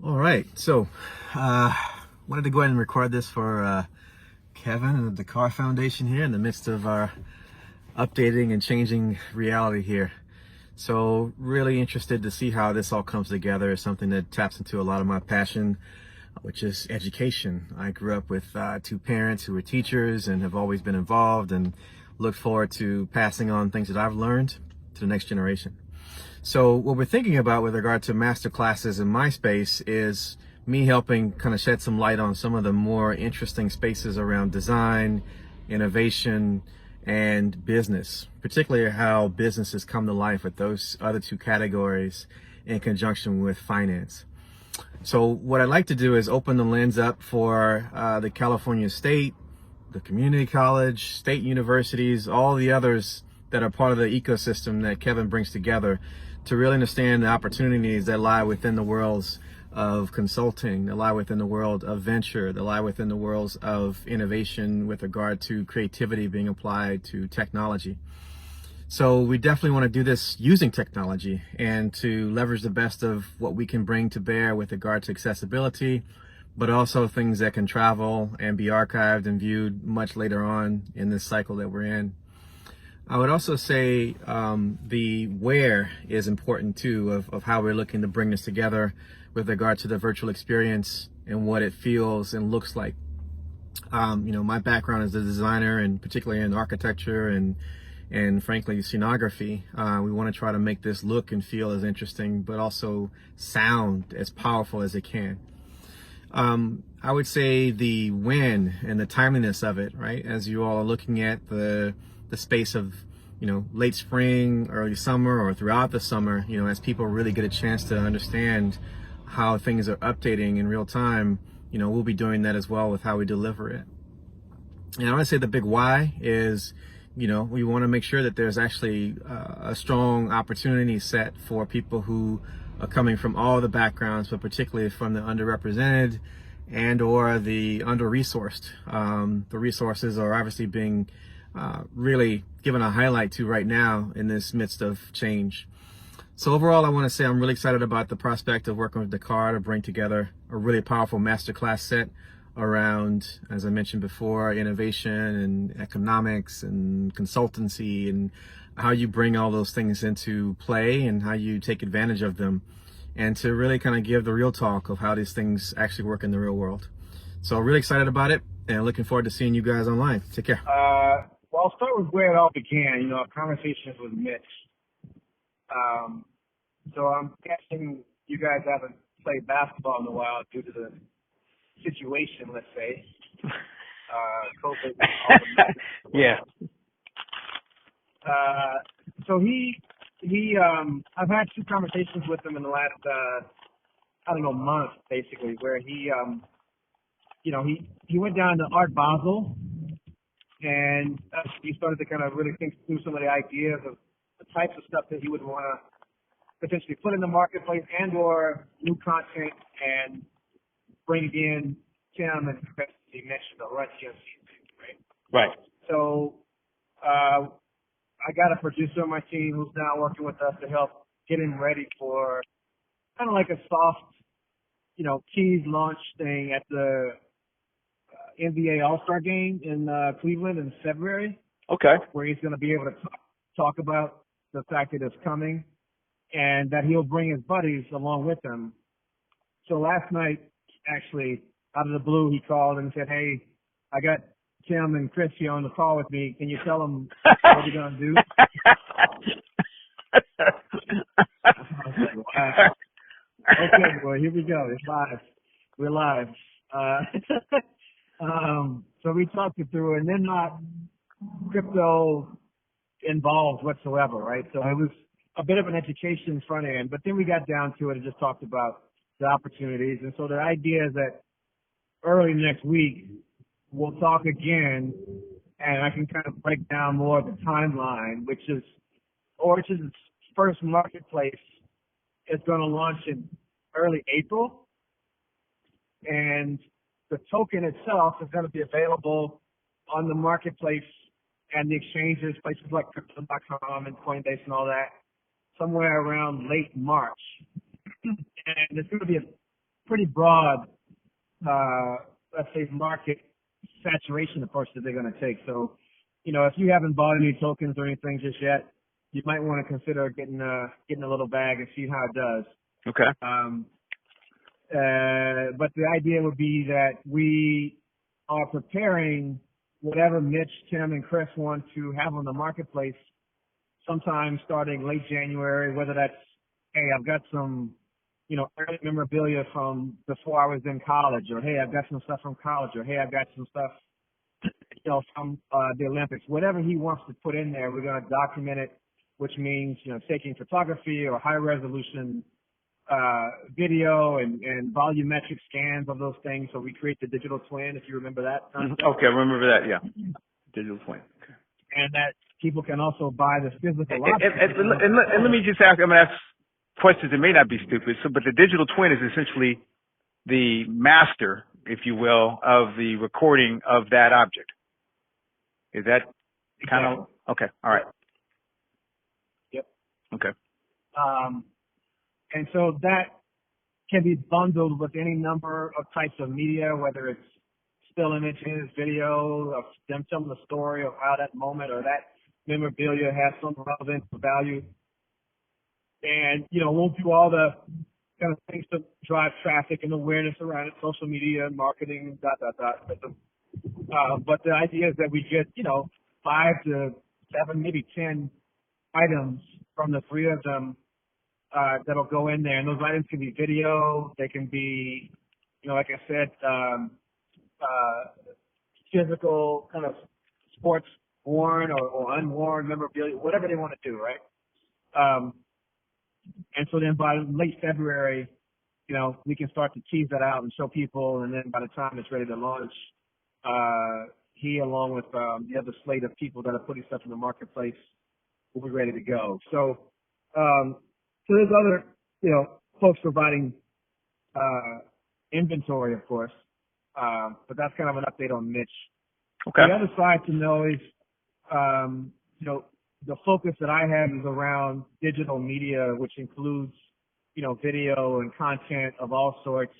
All right, so wanted to go ahead and record this for Kevin and the Dakar Foundation here in the midst of our updating and changing reality here. So really interested to see how this all comes together. It's something that taps into a lot of my passion, which is education. I grew up with two parents who were teachers and have always been involved and look forward to passing on things that I've learned to the next generation. So what we're thinking about with regard to master classes in my space is me helping kind of shed some light on some of the more interesting spaces around design, innovation, and business, particularly how businesses come to life with those other two categories in conjunction with finance. So what I'd like to do is open the lens up for the California State, the community college, state universities, all the others that are part of the ecosystem that Kevin brings together to really understand the opportunities that lie within the worlds of consulting, that lie within the world of venture, that lie within the worlds of innovation with regard to creativity being applied to technology. So we definitely want to do this using technology and to leverage the best of what we can bring to bear with regard to accessibility, but also things that can travel and be archived and viewed much later on in this cycle that we're in. I would also say the where is important too of how we're looking to bring this together with regard to the virtual experience and what it feels and looks like. My background as a designer and particularly in architecture and frankly scenography. We want to try to make this look and feel as interesting, but also sound as powerful as it can. I would say the when and the timeliness of it, right? As you all are looking at the space of, late spring, early summer, or throughout the summer, as people really get a chance to understand how things are updating in real time, we'll be doing that as well with how we deliver it. And I want to say the big why is, we want to make sure that there's actually a strong opportunity set for people who are coming from all the backgrounds, but particularly from the underrepresented and or the under-resourced. The resources are obviously being really given a highlight to right now in this midst of change. So overall, I want to say I'm really excited about the prospect of working with Dakar to bring together a really powerful masterclass set around, as I mentioned before, innovation and economics and consultancy and how you bring all those things into play and how you take advantage of them, and to really kind of give the real talk of how these things actually work in the real world. So really excited about it and looking forward to seeing you guys online. Take care. Well, I'll start with where it all began. Our conversations with Mitch. So I'm guessing you guys haven't played basketball in a while due to the situation, let's say. COVID. Yeah. So I've had two conversations with him in the last, month, basically, where he went down to Art Basel, and he started to kind of really think through some of the ideas of the types of stuff that he would want to potentially put in the marketplace and or new content and bring in Tim and Chris, he mentioned the Run GMC thing, right? Right. So I got a producer on my team who's now working with us to help get him ready for kind of like a soft, tease launch thing at the NBA All-Star game in Cleveland in February. Okay. Where he's going to be able to talk about the fact that it's coming and that he'll bring his buddies along with him. So last night, actually, out of the blue, he called and said, "Hey, I got Tim and Chris here on the call with me. Can you tell them what we're going to do?" Okay, boy, here we go. It's live. We're live. So we talked it through, and they're not crypto involved whatsoever, right? So it was a bit of an education front end, but then we got down to it and just talked about the opportunities. And so the idea is that early next week, we'll talk again, and I can kind of break down more of the timeline, which is Orchard's first marketplace is going to launch in early April, and the token itself is going to be available on the marketplace and the exchanges, places like Crypto.com and Coinbase and all that, somewhere around late March. And it's going to be pretty broad, let's say, market saturation approach that they're going to take. So, if you haven't bought any tokens or anything just yet, you might want to consider getting a little bag and see how it does. Okay. But the idea would be that we are preparing whatever Mitch, Tim, and Chris want to have on the marketplace sometime starting late January, whether that's, hey, I've got some, early memorabilia from before I was in college, or hey, I've got some stuff from college, or hey, I've got some stuff, from the Olympics. Whatever he wants to put in there, we're going to document it, which means, taking photography or high resolution video and volumetric scans of those things. So we create the digital twin, if you remember that concept. Okay, I remember that, yeah. Digital twin. Okay. And that people can also buy the physical object. And let me just ask, I'm going to ask questions that may not be stupid, but the digital twin is essentially the master, if you will, of the recording of that object. Is that kind of, okay, all right. Yep. Okay. And so that can be bundled with any number of types of media, whether it's still images, video, of them telling the story of how that moment or that memorabilia has some relevance or value. And, we'll do all the kind of things to drive traffic and awareness around it, social media, marketing, ... But the idea is that we get, 5 to 7, maybe 10 items from the 3 of them that'll go in there. And those items can be video. They can be, like I said, physical kind of sports worn or unworn memorabilia, whatever they want to do, right? And so then by late February, we can start to tease that out and show people. And then by the time it's ready to launch, he, along with the other slate of people that are putting stuff in the marketplace, will be ready to go. So, so there's other, folks providing inventory, of course, but that's kind of an update on Mitch. Okay. The other side to know is, the focus that I have is around digital media, which includes, video and content of all sorts.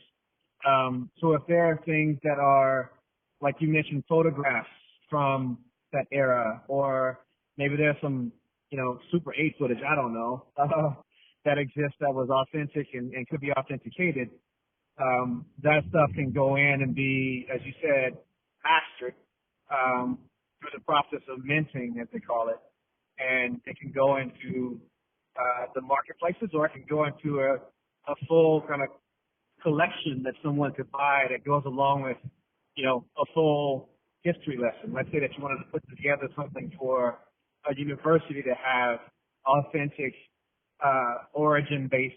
So if there are things that are, like you mentioned, photographs from that era, or maybe there's some, Super 8 footage, I don't know, that exists that was authentic and could be authenticated, that stuff can go in and be, as you said, mastered through the process of minting, as they call it. And it can go into the marketplaces, or it can go into a full kind of collection that someone could buy that goes along with, a full history lesson. Let's say that you wanted to put together something for a university to have authentic, origin-based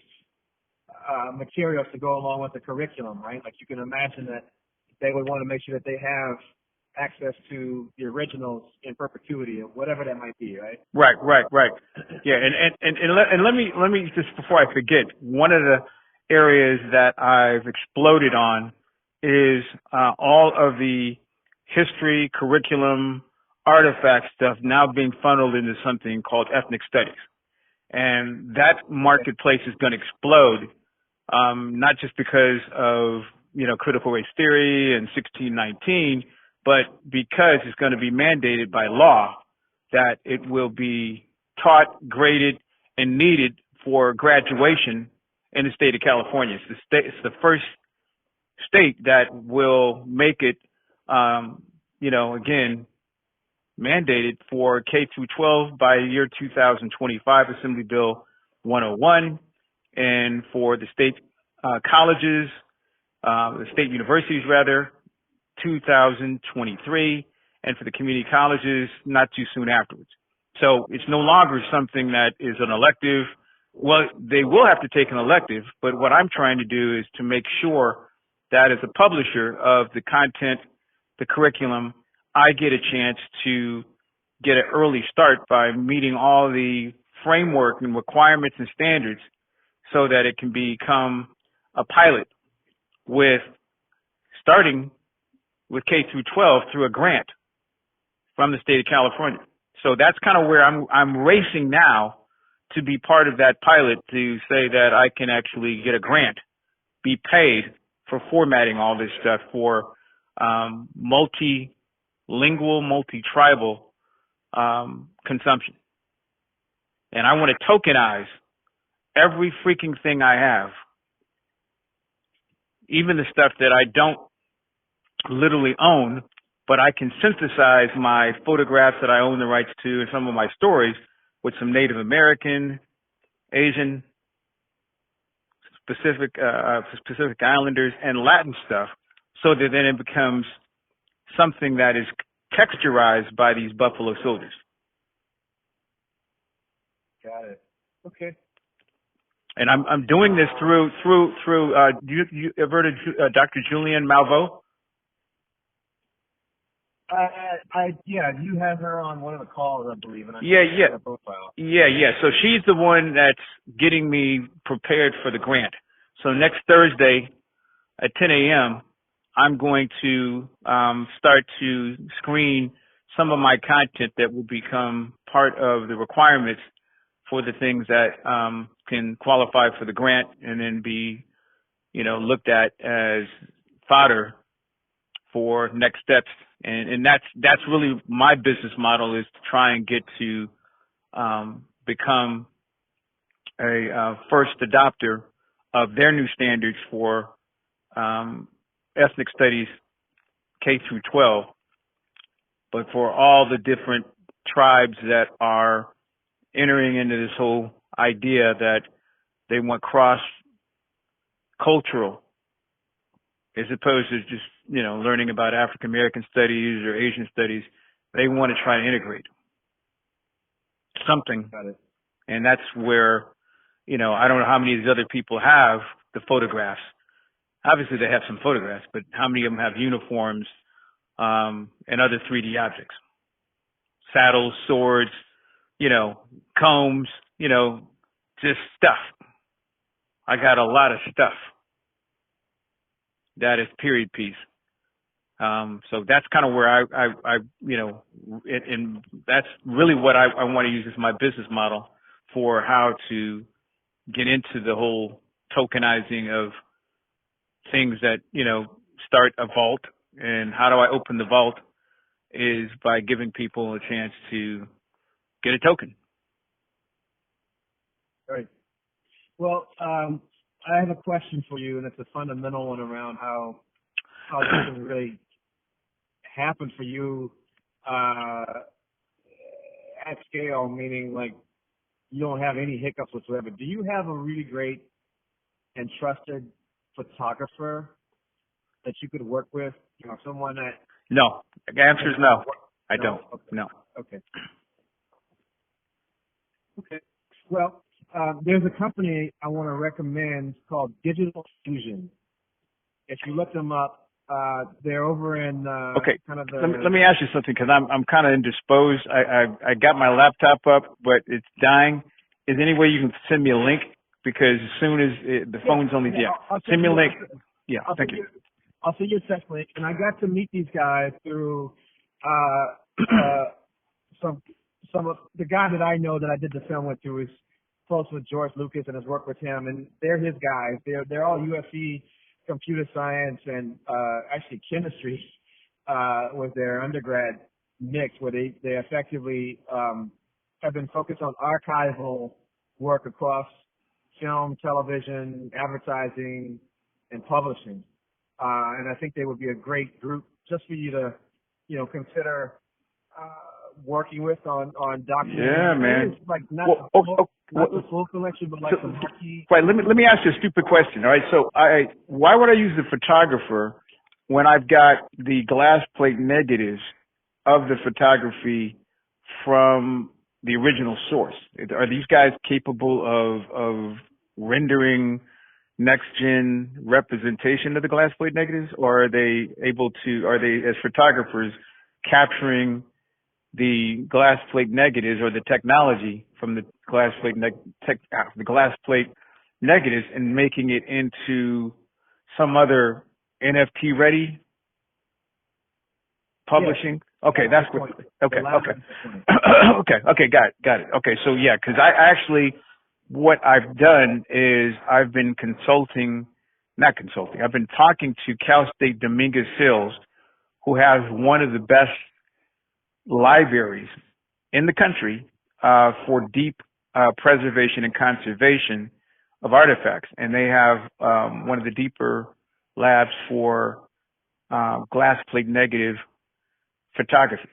materials to go along with the curriculum, right? Like you can imagine that they would want to make sure that they have access to the originals in perpetuity, or whatever that might be, right? Right. Yeah, and let me just, before I forget, one of the areas that I've exploded on is all of the history, curriculum, artifact stuff now being funneled into something called ethnic studies. And that marketplace is going to explode, not just because of, critical race theory and 1619, but because it's going to be mandated by law that it will be taught, graded, and needed for graduation in the state of California. It's the first state that will make it, again, mandated for K through 12 by year 2025, Assembly Bill 101, and for the state colleges, the state universities rather, 2023, and for the community colleges not too soon afterwards. So it's no longer something that is an elective. Well, they will have to take an elective, but what I'm trying to do is to make sure that as a publisher of the content, the curriculum, I get a chance to get an early start by meeting all the framework and requirements and standards so that it can become a pilot with starting with K through 12 through a grant from the state of California. So that's kind of where I'm racing now to be part of that pilot, to say that I can actually get a grant, be paid for formatting all this stuff for multilingual, multi-tribal consumption. And I want to tokenize every freaking thing I have, even the stuff that I don't literally own, but I can synthesize my photographs that I own the rights to and some of my stories with some Native American, Asian, Pacific Islanders, and Latin stuff, so that then it becomes something that is texturized by these Buffalo Soldiers. Got it. Okay. And I'm doing this through you ever heard of Dr. Julianne Malveaux? You had her on one of the calls, I believe, and I Yeah. her profile. Yeah. So she's the one that's getting me prepared for the grant. So next Thursday at 10 a.m., I'm going to start to screen some of my content that will become part of the requirements for the things that can qualify for the grant and then be, looked at as fodder for next steps. And that's really my business model, is to try and get to become a first adopter of their new standards for ethnic studies K through 12, but for all the different tribes that are entering into this whole idea that they want cross-cultural, as opposed to just, learning about African American studies or Asian studies. They want to try to integrate something. Got it. And that's where, I don't know how many of these other people have the photographs. Obviously they have some photographs, but how many of them have uniforms and other 3D objects? Saddles, swords, combs, just stuff. I got a lot of stuff that is period piece. So that's kind of where I and that's really what I want to use as my business model for how to get into the whole tokenizing of things that, start a vault. And how do I open the vault is by giving people a chance to get a token. Right. Well, I have a question for you, and it's a fundamental one around how this can really happen for you at scale, meaning like you don't have any hiccups whatsoever. Do you have a really great and trusted photographer that you could work with? Someone that... No. The answer is no. I don't. Okay. No. Okay. Well, there's a company I want to recommend called Digital Fusion. If you look them up, they're over in okay. kind of the... Let me ask you something, because I'm kind of indisposed. I got my laptop up, but it's dying. Is there any way you can send me a link? Because as soon as the phone's only... I'll send me a link. Thank you. I'll send you a text link. And I got to meet these guys through some of the guy that I know that I did the film with, who is close with George Lucas and has worked with him, and they're his guys. They're all USC computer science and actually chemistry was their undergrad mix, where they effectively have been focused on archival work across film, television, advertising, and publishing. And I think they would be a great group just for you to, consider working with on documenting. Yeah, man. Like not the full collection, but like some key. Right. Let me ask you a stupid question. All right. So why would I use the photographer when I've got the glass plate negatives of the photography from the original source? Are these guys capable of rendering next gen representation of the glass plate negatives, or are they as photographers capturing the glass plate negatives or the technology from the glass plate negatives and making it into some other NFT ready publishing? Yeah. Okay, that's what. Okay. Okay, got it. Okay, so yeah, because I actually, what I've done is I've been consulting not consulting. I've been talking to Cal State Dominguez Hills, who has one of the best libraries in the country for deep preservation and conservation of artifacts, and they have one of the deeper labs for glass plate negative photography.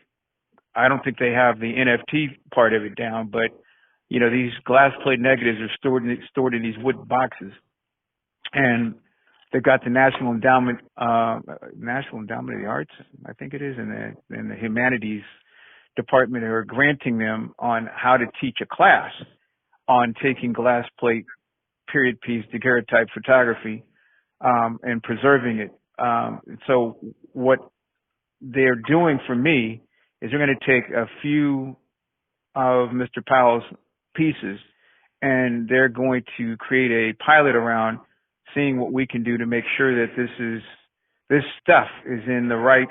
I don't think they have the NFT part of it down, but these glass plate negatives are stored in these wood boxes, and they've got the National Endowment of the Arts, I think it is, and the Humanities Department are granting them on how to teach a class on taking glass plate period piece daguerreotype photography and preserving it. So what they're doing for me is they're going to take a few of Mr. Powell's pieces and they're going to create a pilot around seeing what we can do to make sure that this stuff is in the right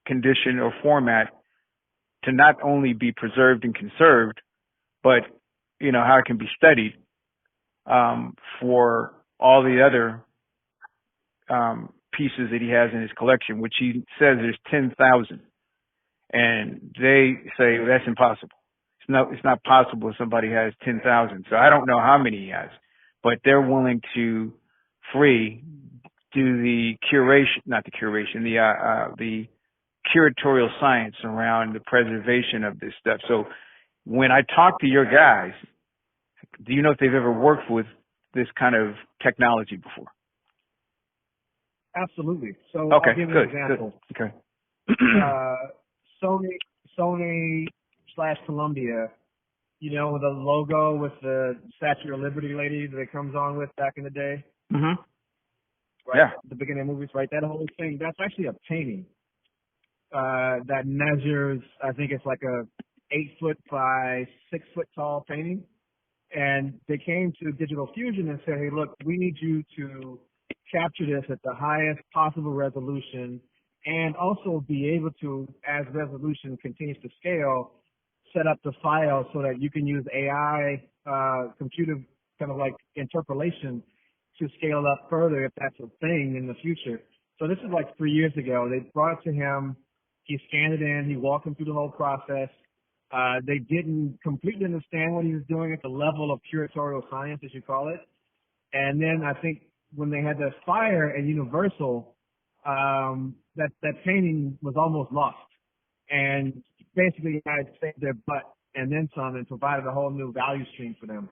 condition or format to not only be preserved and conserved, but how it can be studied for all the other pieces that he has in his collection, which he says there's 10,000, and they say that's impossible. It's not possible if somebody has 10,000. So I don't know how many he has, but they're willing to do the curation, not the curation, the curatorial science around the preservation of this stuff. So when I talk to your guys, do you know if they've ever worked with this kind of technology before? Absolutely. So okay, I'll give you good, an example. Good. Okay. Sony/Columbia, with the logo with the Statue of Liberty lady that it comes on with back in the day. Mm-hmm. Right? Yeah. At the beginning of movies, right? That whole thing, that's actually a painting that measures, I think it's like a 8-foot by 6-foot tall painting. And they came to Digital Fusion and said, hey, look, we need you to capture this at the highest possible resolution and also be able to, as resolution continues to scale, set up the file so that you can use AI, computer kind of like interpolation to scale it up further if that's a thing in the future. So this is like 3 years ago. They brought it to him. He scanned it in. He walked them through the whole process. They didn't completely understand what he was doing at the level of curatorial science, as you call it. And then I think when they had the fire at Universal, that painting was almost lost. And basically, I saved their butt and then some and provided a whole new value stream for them.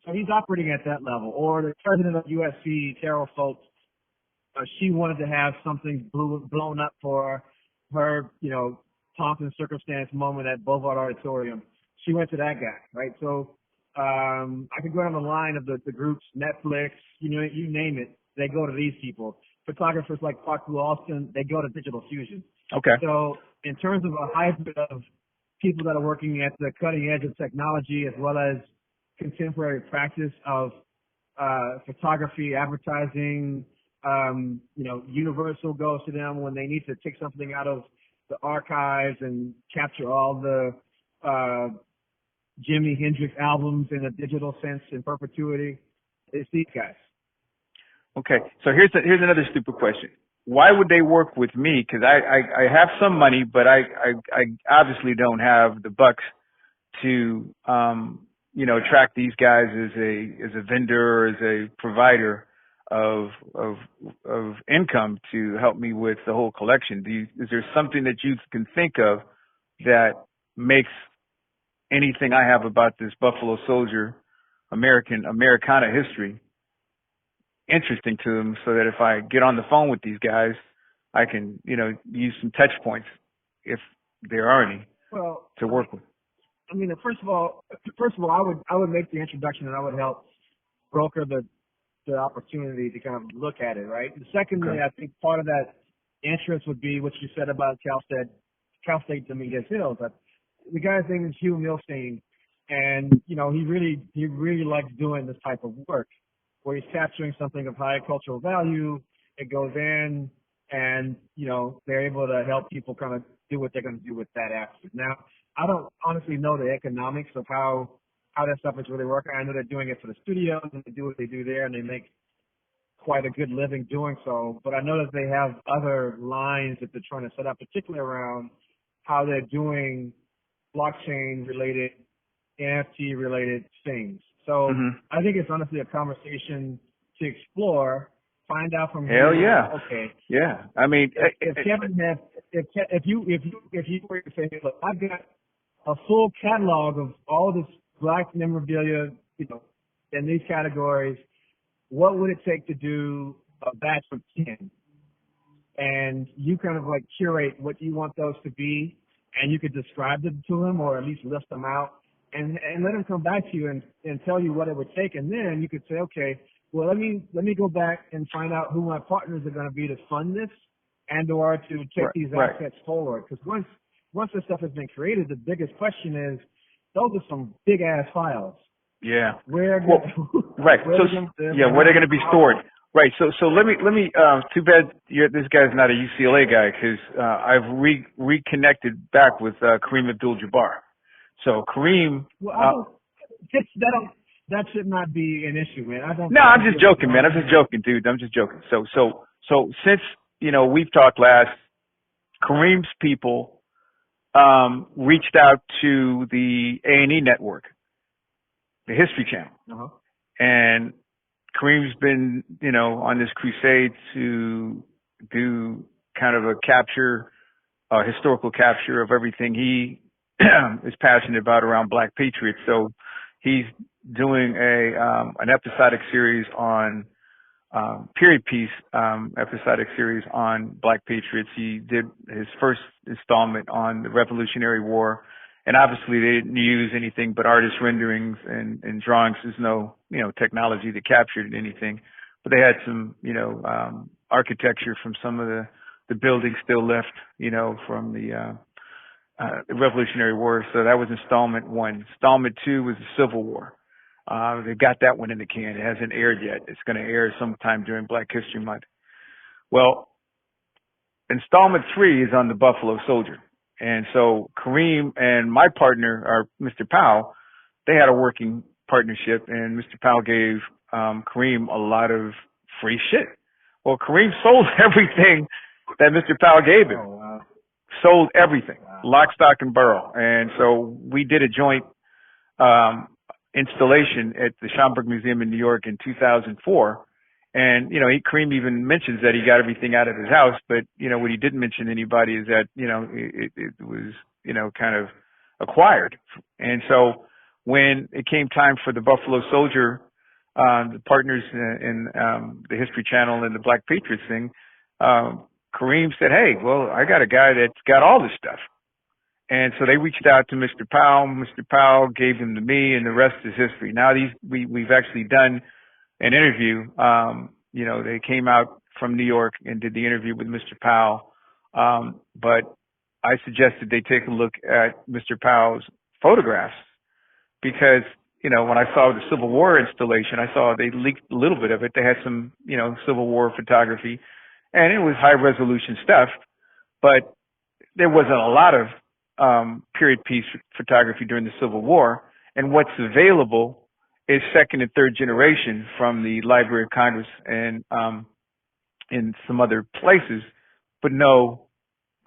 So he's operating at that level. Or the president of USC, Carol Foltz, she wanted to have something blown up for her, pomp and circumstance moment at Bovard Auditorium. She went to that guy, right? So I could go down the line of the groups, Netflix, you name it, they go to these people. Photographers like Parker Alston, they go to Digital Fusion. Okay. So in terms of a hybrid of people that are working at the cutting edge of technology as well as contemporary practice of photography, advertising, Universal goes to them when they need to take something out of the archives and capture all the Jimi Hendrix albums in a digital sense in perpetuity. It's these guys. Okay, so here's another stupid question. Why would they work with me? Because I have some money, but I obviously don't have the bucks to attract these guys as a vendor or as a provider of income to help me with the whole collection. Is there something that you can think of that makes anything I have about this Buffalo Soldier Americana history interesting to them, so that if I get on the phone with these guys, I can use some touch points, if there are any, to work with? I mean, first of all, I would make the introduction and I would help broker the opportunity to kind of look at it, right? And secondly, Okay. I think part of that interest would be what you said about Cal State Dominguez Hills. The guy's name is Hugh Milstein, and he really likes doing this type of work, where he's capturing something of high cultural value. It goes in, and they're able to help people kind of do what they're going to do with that after. Now, I don't honestly know the economics of how that stuff is really working. I know they're doing it for the studios, and they do what they do there, and they make quite a good living doing so. But I know that they have other lines that they're trying to set up, particularly around how they're doing blockchain related, NFT related things. So I think it's honestly a conversation to explore, find out from Hell him. yeah. Okay. Yeah. I mean, If Kevin has, if you were to say, look, I've got a full catalog of all this black memorabilia, you know, in these categories, what would it take to do a batch of 10? And you kind of like curate what you want those to be, and you could describe them to him or at least list them out and let him come back to you and tell you what it would take. And then you could say, okay, well, let me go back and find out who my partners are going to be to fund this and or to take these assets forward. Because once this stuff has been created, the biggest question is, those are some big ass files. Yeah. Where where they're going to be stored. Right. So let me. Too bad this guy's not a UCLA guy, because I've reconnected back with Kareem Abdul-Jabbar. So Kareem. Well, that should not be an issue, man. No, I'm just joking, man. I'm just joking, dude. I'm just joking. So since we've talked last, Kareem's people reached out to the A&E network, the History Channel, and Kareem's been, on this crusade to do kind of a historical capture of everything he is passionate about around Black patriots. So he's doing an episodic series on period piece, episodic series on Black patriots. He did his first installment on the Revolutionary War. And obviously they didn't use anything but artist renderings and drawings. There's no, technology that captured anything. But they had some, architecture from some of the buildings still left, from the Revolutionary War. So that was installment 1. Installment 2 was the Civil War. They got that one in the can. It hasn't aired yet. It's going to air sometime during Black History Month. Well, installment 3 is on the Buffalo Soldier. And so Kareem and my partner, Mr. Powell, they had a working partnership, and Mr. Powell gave Kareem a lot of free shit. Well, Kareem sold everything that Mr. Powell gave him. Oh, wow. Sold everything, lock, stock, and barrel. And so we did a joint installation at the Schomburg Museum in New York in 2004. And, Kareem even mentions that he got everything out of his house, but, what he didn't mention to anybody is that, it was, kind of acquired. And so when it came time for the Buffalo Soldier, the partners in the History Channel and the Black Patriots thing, Kareem said, hey, well, I got a guy that's got all this stuff. And so they reached out to Mr. Powell. Mr. Powell gave him to me, and the rest is history. Now we've actually done an interview. They came out from New York and did the interview with Mr. Powell. But I suggested they take a look at Mr. Powell's photographs because, when I saw the Civil War installation, I saw they leaked a little bit of it. They had some, Civil War photography, and it was high resolution stuff, but there wasn't a lot of period piece photography during the Civil War. And what's available is second and third generation from the Library of Congress and in some other places, but no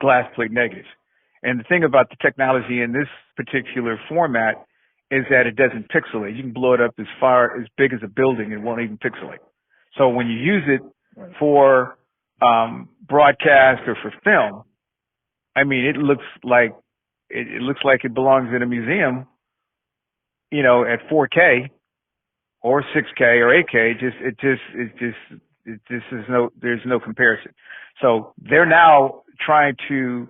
glass plate negatives. And the thing about the technology in this particular format is that it doesn't pixelate. You can blow it up as big as a building, and it won't even pixelate. So when you use it for broadcast or for film, I mean, it looks like it belongs in a museum, at 4K or 6K or 8K. There's no comparison. So they're now trying to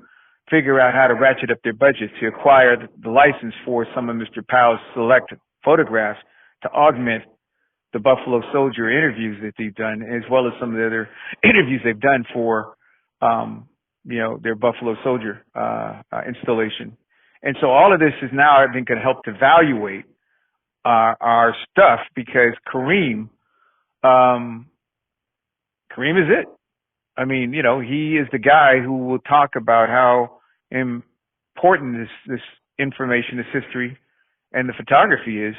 figure out how to ratchet up their budget to acquire the license for some of Mr. Powell's select photographs to augment the Buffalo Soldier interviews that they've done, as well as some of the other interviews they've done for, their Buffalo Soldier installation. And so all of this is now, I think, going to help to evaluate our stuff, because Kareem is it. I mean, he is the guy who will talk about how important this information, this history, and the photography is.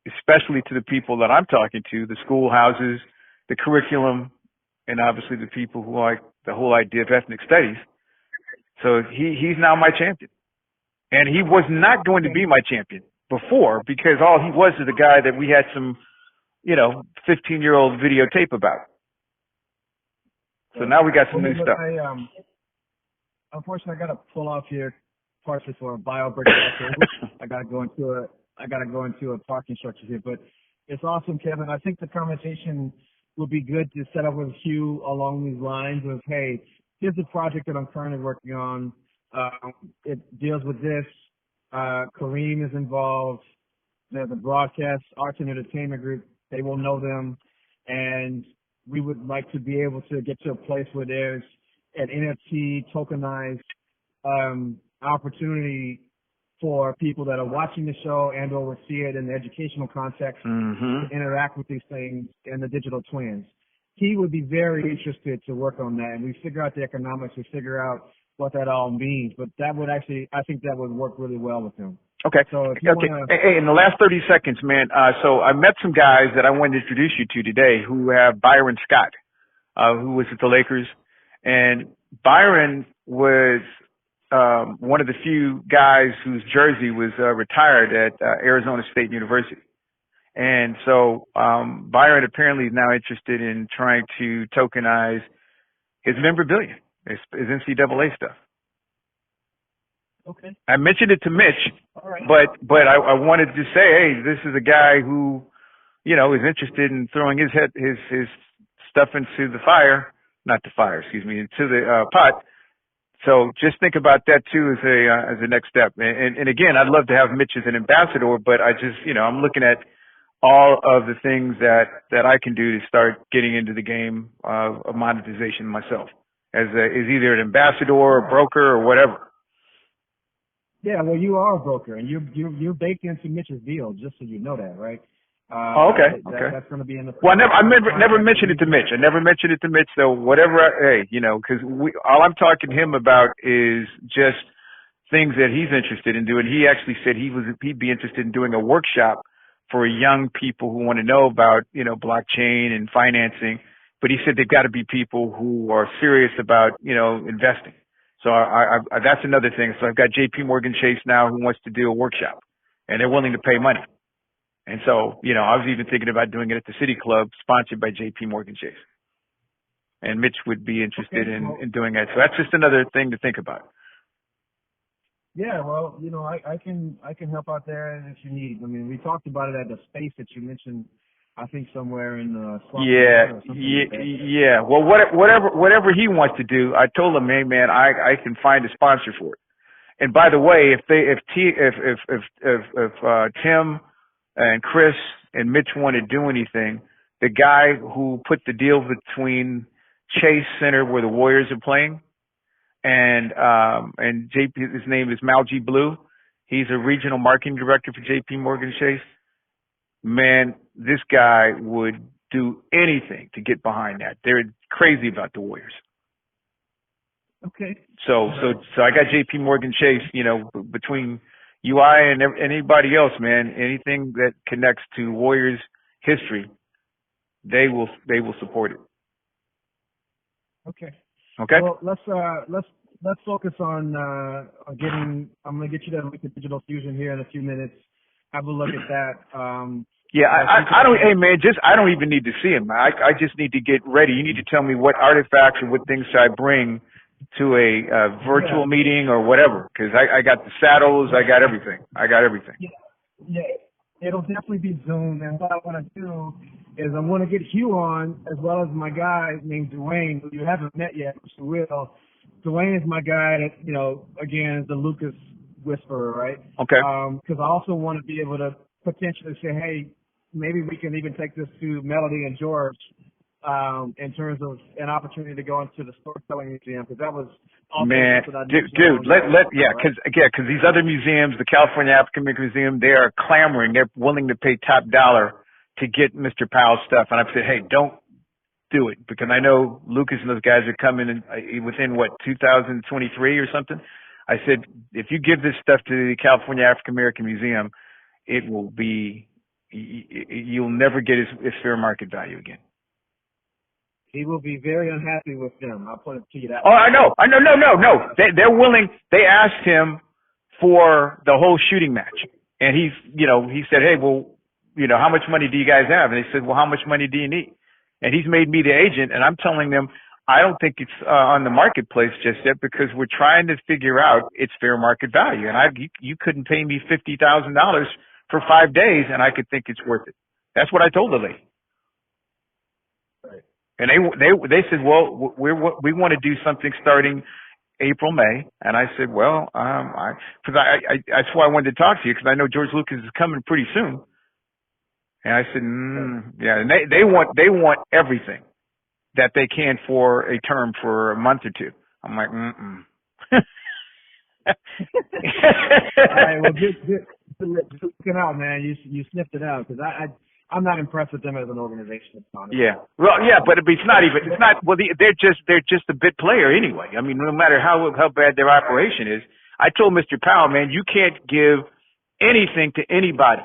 especially to the people that I'm talking to, the schoolhouses, the curriculum, and obviously the people who like the whole idea of ethnic studies. So he's now my champion. And he was not going to be my champion before because all he was is a guy that we had some, 15-year-old videotape about. So now we got some new stuff. Unfortunately, I got to pull off here partially for a bio break. I got to go into a parking structure here, but it's awesome, Kevin. I think the conversation would be good to set up with Hugh along these lines of, hey, here's the project that I'm currently working on. It deals with this. Kareem is involved. The broadcast arts and entertainment group, they will know them. And we would like to be able to get to a place where there's an NFT tokenized opportunity for people that are watching the show and or would see it in the educational context to interact with these things in the digital twins. He would be very interested to work on that, and we figure out the economics, we figure out what that all means. But that would actually, I think that would work really well with him. Okay. So if you wanna... Hey, in the last 30 seconds, man, so I met some guys that I wanted to introduce you to today who have Byron Scott, who was at the Lakers. And Byron was one of the few guys whose jersey was retired at Arizona State University. And so Byron apparently is now interested in trying to tokenize his memorabilia, his NCAA stuff. Okay. I mentioned it to Mitch, right. but I wanted to say, hey, this is a guy who, is interested in throwing his stuff into the fire, not the fire, excuse me, into the pot. So just think about that too as a next step. And again, I'd love to have Mitch as an ambassador, but I just, I'm looking at all of the things that I can do to start getting into the game of monetization myself as either an ambassador or a broker or whatever. Yeah, well, you are a broker, and you're baked into Mitch's deal, just so you know that, right? Okay. That's going to be in the. Well, I never mentioned it to Mitch. I never mentioned it to Mitch. So whatever, because all I'm talking to him about is just things that he's interested in doing. He actually said he'd be interested in doing a workshop for young people who want to know about, blockchain and financing. But he said they've got to be people who are serious about, investing. So I that's another thing. So I've got JP Morgan Chase now who wants to do a workshop, and they're willing to pay money. And so, I was even thinking about doing it at the City Club, sponsored by JP Morgan Chase. And Mitch would be interested in doing that. So that's just another thing to think about. Yeah, well, I can help out there if you need. I mean, we talked about it at the space that you mentioned. I think somewhere in Yeah. Well, whatever he wants to do, I told him, hey man, I can find a sponsor for it. And by the way, if Tim and Chris and Mitch want to do anything, the guy who put the deal between Chase Center where the Warriors are playing and JP, his name is Malji Blue. He's a regional marketing director for JP Morgan Chase. Man, this guy would do anything to get behind that. They're crazy about the Warriors. Okay. So I got JP Morgan Chase, between UI and anybody else, man, anything that connects to Warriors history, they will support it. Okay. Okay. Well, let's focus on getting. I'm gonna get you to look at Digital Fusion here in a few minutes. Have a look at that. I don't. Hey man, I don't even need to see him. I just need to get ready. You need to tell me what artifacts or what things should I bring to a virtual meeting or whatever. Because I got the saddles. I got everything. Yeah. It'll definitely be Zoom. And what I want to do is I want to get Hugh on as well as my guy named Dwayne, who you haven't met yet, but you will. Dwayne is my guy that, again, is the Lucas whisperer, right? Okay. Because I also want to be able to potentially say, hey, maybe we can even take this to Melody and George in terms of an opportunity to go into the storytelling museum, because that was man, dude, because these other museums, the California African American Museum, they are clamoring, they're willing to pay top dollar to get Mr. Powell's stuff, and I've said, hey, don't do it, because I know Lucas and those guys are coming in within 2023 or something. I said, if you give this stuff to the California African American Museum, it will be you'll never get his fair market value again. He will be very unhappy with them. I'll put it to you that Oh, way. I know. No. They're willing. They asked him for the whole shooting match, and he said, hey, well, how much money do you guys have? And they said, well, how much money do you need? And he's made me the agent, and I'm telling them, I don't think it's on the marketplace just yet because we're trying to figure out its fair market value. And you couldn't pay me $50,000 for 5 days, and I could think it's worth it. That's what I told the lady. Right. And they said, well, we want to do something starting April, May. And I said, well, that's why I wanted to talk to you because I know George Lucas is coming pretty soon. And I said, yeah. And they want everything that they can for a term for a month or two. I'm like, All right, well, good looking out, man. You sniffed it out because I'm not impressed with them as an organization. Honestly. Yeah. Well, yeah, but it's not. Well, they're just a bit player anyway. I mean, no matter how bad their operation is. I told Mr. Powell, man, you can't give anything to anybody